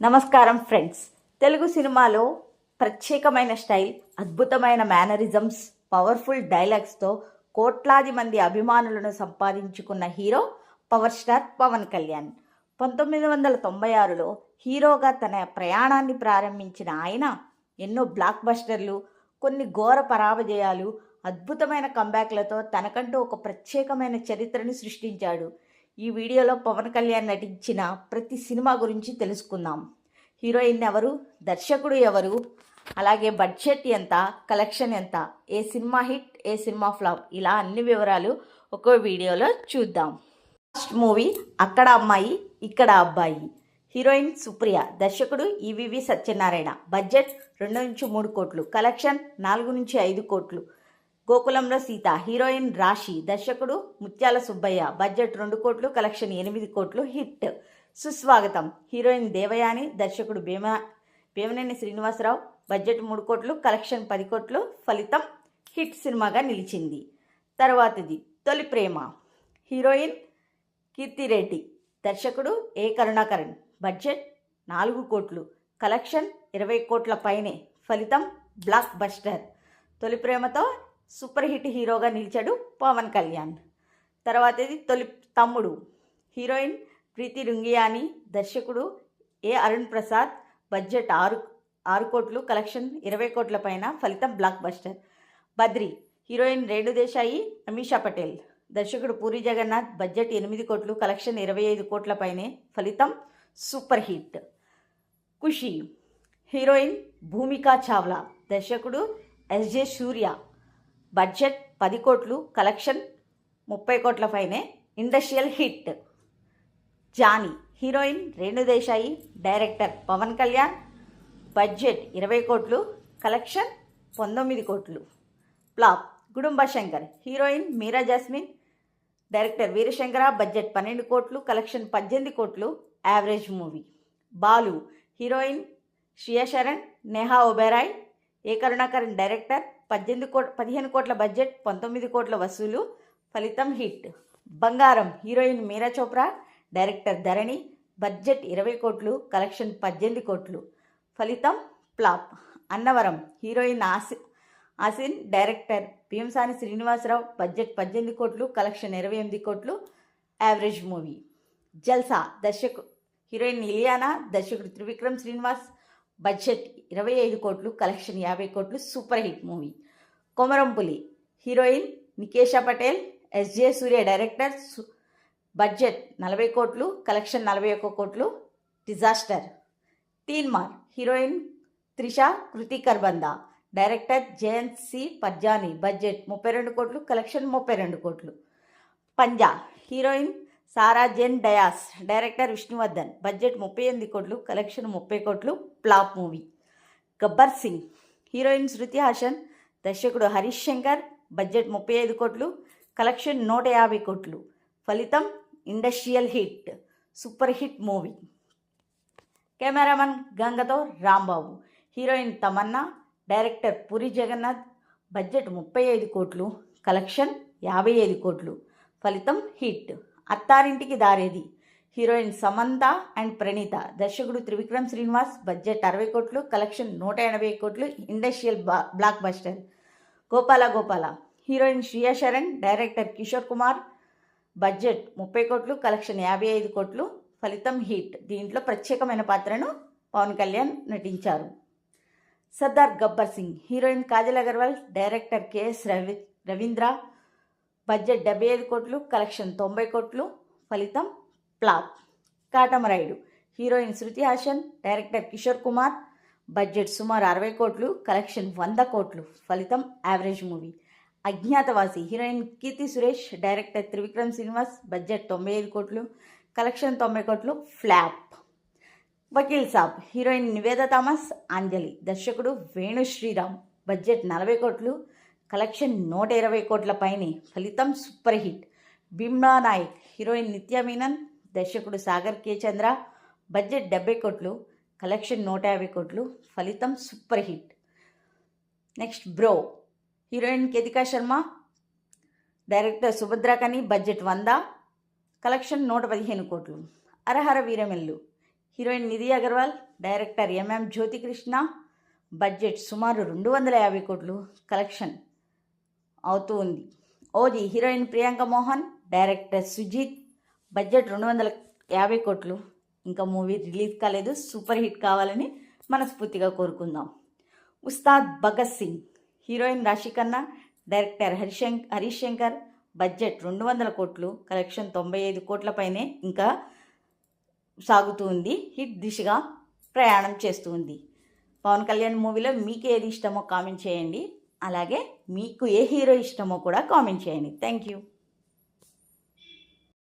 నమస్కారం ఫ్రెండ్స్. తెలుగు సినిమాలో ప్రత్యేకమైన స్టైల్, అద్భుతమైన మేనరిజమ్స్, పవర్ఫుల్ డైలాగ్స్తో కోట్లాది మంది అభిమానులను సంపాదించుకున్న hero power star Pawan Kalyan. 1996లో హీరోగా తన ప్రయాణాన్ని ప్రారంభించిన ఆయన ఎన్నో బ్లాక్ బస్టర్లు, కొన్ని ఘోర పరాజయాలు, అద్భుతమైన కంబ్యాక్లతో తనకంటూ ఒక ప్రత్యేకమైన చరిత్రను సృష్టించాడు. ఈ వీడియోలో పవన్ కళ్యాణ్ నటించిన ప్రతి సినిమా గురించి తెలుసుకుందాం. హీరోయిన్ ఎవరు, దర్శకుడు ఎవరు, అలాగే బడ్జెట్ ఎంత, కలెక్షన్ ఎంత, ఏ సినిమా హిట్, ఏ సినిమా ఫ్లాప్, ఇలా అన్ని వివరాలు ఒక్కో వీడియోలో చూద్దాం. ఫస్ట్ మూవీ అక్కడ అమ్మాయి ఇక్కడ అబ్బాయి. హీరోయిన్ సుప్రియ, దర్శకుడు ఈవివి సత్యనారాయణ. బడ్జెట్ 2-3 కోట్లు, కలెక్షన్ 4-5 కోట్లు. గోకులంలో సీత. హీరోయిన్ రాశి, దర్శకుడు ముత్యాల సుబ్బయ్య. బడ్జెట్ 2 కోట్లు, కలెక్షన్ 8 కోట్లు. హిట్. సుస్వాగతం. హీరోయిన్ దేవయాని, దర్శకుడు భీమనేని శ్రీనివాసరావు. బడ్జెట్ 3 కోట్లు, కలెక్షన్ 10 కోట్లు. ఫలితం హిట్ సినిమాగా నిలిచింది. తర్వాతది తొలి ప్రేమ. హీరోయిన్ కీర్తిరెడ్డి, దర్శకుడు ఏ కరుణాకరణ్. బడ్జెట్ 4 కోట్లు, కలెక్షన్ 20 కోట్ల పైనే. ఫలితం బ్లాక్ బస్టర్. తొలి ప్రేమతో సూపర్ హిట్ హీరోగా నిలిచాడు పవన్ కళ్యాణ్. తర్వాతది తొలి తమ్ముడు. హీరోయిన్ ప్రీతి రుంగియాని, దర్శకుడు ఏ అరుణ్ ప్రసాద్. బడ్జెట్ 6 కోట్లు, కలెక్షన్ 20 కోట్ల పైన. ఫలితం block buster. Badri. Heroine Renu Desai, Ameesha Patel. దర్శకుడు పూరి జగన్నాథ్. బడ్జెట్ 8 కోట్లు, కలెక్షన్ 25 కోట్ల పైనే. ఫలితం సూపర్ హిట్. ఖుషి. హీరోయిన్ భూమికా చావ్లా, దర్శకుడు ఎస్జే సూర్య. బడ్జెట్ 10 కోట్లు, కలెక్షన్ 30 కోట్ల పైనే. Industrial hit. Johnny. Heroine Renu Desai, director Pawan Kalyan. Budget 20 కోట్లు, కలెక్షన్ 19 కోట్లు. Flop. Gudumba Shankar. Heroine Meera Jasmine, director Veerashankar. Budget 12 కోట్లు, కలెక్షన్ 18 కోట్లు. Average movie. Balu. Heroine Shriya Saran, Neha Oberoi. A Karunakaran, director. 15 కోట్ల బడ్జెట్, 19 కోట్ల వసూలు. ఫలితం hit. Bangaram. Heroine Meera Chopra, director Dharani. Budget 20 కోట్లు, కలెక్షన్ 18 కోట్లు. ఫలితం flop. Annavaram. Heroine Asin, director భీమసాని Srinivasarao. Budget 18 కోట్లు, కలెక్షన్ 28 కోట్లు. Average movie. Jalsa. Heroine Ileana, దర్శకుడు త్రివిక్రమ్ శ్రీనివాస్. బడ్జెట్ 25 కోట్లు, కలెక్షన్ 50 కోట్లు. Super hit movie. Komarampuli. Heroine Nikesha Patel, SJ Surya, director. Budget 40 కోట్లు, కలెక్షన్ 41 కోట్లు. Disaster. Teenmaar. Heroine Trisha, Kriti Kharbanda. Director Jayant C Paranji. Budget 32 కోట్లు, కలెక్షన్ 32 కోట్లు. Panjaa. Heroine Sarah Jane Dias, director Vishnuvardhan. Budget 38 కోట్లు, కలెక్షన్ 30 కోట్లు. Flop movie. Gabbar Singh. Heroine Shruti Haasan, దర్శకుడు హరీష్ శంకర్. బడ్జెట్ 35 కోట్లు, కలెక్షన్ 150 కోట్లు. ఫలితం industrial hit. Super hit movie. Cameraman గంగతో Rambabu. Heroine Tamannaah, director Puri Jagannadh. Budget 35 కోట్లు, కలెక్షన్ 55 కోట్లు. ఫలితం హిట్. అత్తారింటికి దారేది. Heroine Samantha and Pranitha. దర్శకుడు త్రివిక్రమ్ శ్రీనివాస్. బడ్జెట్ 60 కోట్లు, కలెక్షన్ 180 కోట్లు. Industrial blockbuster. Gopala. Heroine Shriya Saran, director Kishore Kumar. Budget 30 కోట్లు, కలెక్షన్ 55 కోట్లు. ఫలితం హిట్. దీంట్లో ప్రత్యేకమైన పాత్రను పవన్ కళ్యాణ్ నటించారు. Sardaar Gabbar Singh. Heroine Kajal Aggarwal, director KS Ravindra. Budget 75 కోట్లు, కలెక్షన్ 90 కోట్లు. ఫలితం flop. Katamarayudu. Heroine Shruti Haasan, director Kishore Kumar. Budget సుమారు 60 కోట్లు, కలెక్షన్ 100 కోట్లు. ఫలితం average movie. Agnyaathavaasi. Heroine Keerthy Suresh, director Trivikram Srinivas. Budget 95 కోట్లు, కలెక్షన్ 90 కోట్లు. ఫ్లాప్. వకీల్ సాబ్. హీరోయిన్ నివేద థామస్, అంజలి. దర్శకుడు వేణు శ్రీరామ్. బడ్జెట్ 40 కోట్లు, కలెక్షన్ 120 కోట్ల పైనే. ఫలితం super hit. Bheemla Nayak. Heroine Nithya Menen, దర్శకుడు సాగర్ కే చంద్ర. బడ్జెట్ 70 కోట్లు, కలెక్షన్ 150 కోట్లు. ఫలితం super hit. Next Bro. Heroine Ketika Sharma, director Subhadra Kani. Budget 100, collection 115 కోట్లు. Harihara Veeramallu. Heroine Nidhhi Agarwal, director MM Jyothikrishna. Budget సుమారు 250 కోట్లు కలెక్షన్ అవుతూ ఉంది. OG heroine Priyanka Mohan, director Sujeeth. Budget 250 కోట్లు. ఇంకా మూవీ రిలీజ్ కాలేదు, సూపర్ హిట్ కావాలని మనస్ఫూర్తిగా కోరుకుందాం. Ustaad Bhagat Singh, heroine Raashi Khanna, director Harish Shankar. Budget 200 కోట్లు, కలెక్షన్ 95 కోట్లపైనే ఇంకా సాగుతూ ఉంది. హిట్ దిశగా ప్రయాణం చేస్తూ ఉంది. పవన్ కళ్యాణ్ మూవీలో మీకు ఏది ఇష్టమో కామెంట్ చేయండి. అలాగే మీకు ఏ హీరో ఇష్టమో కూడా కామెంట్ చేయండి. Thank you.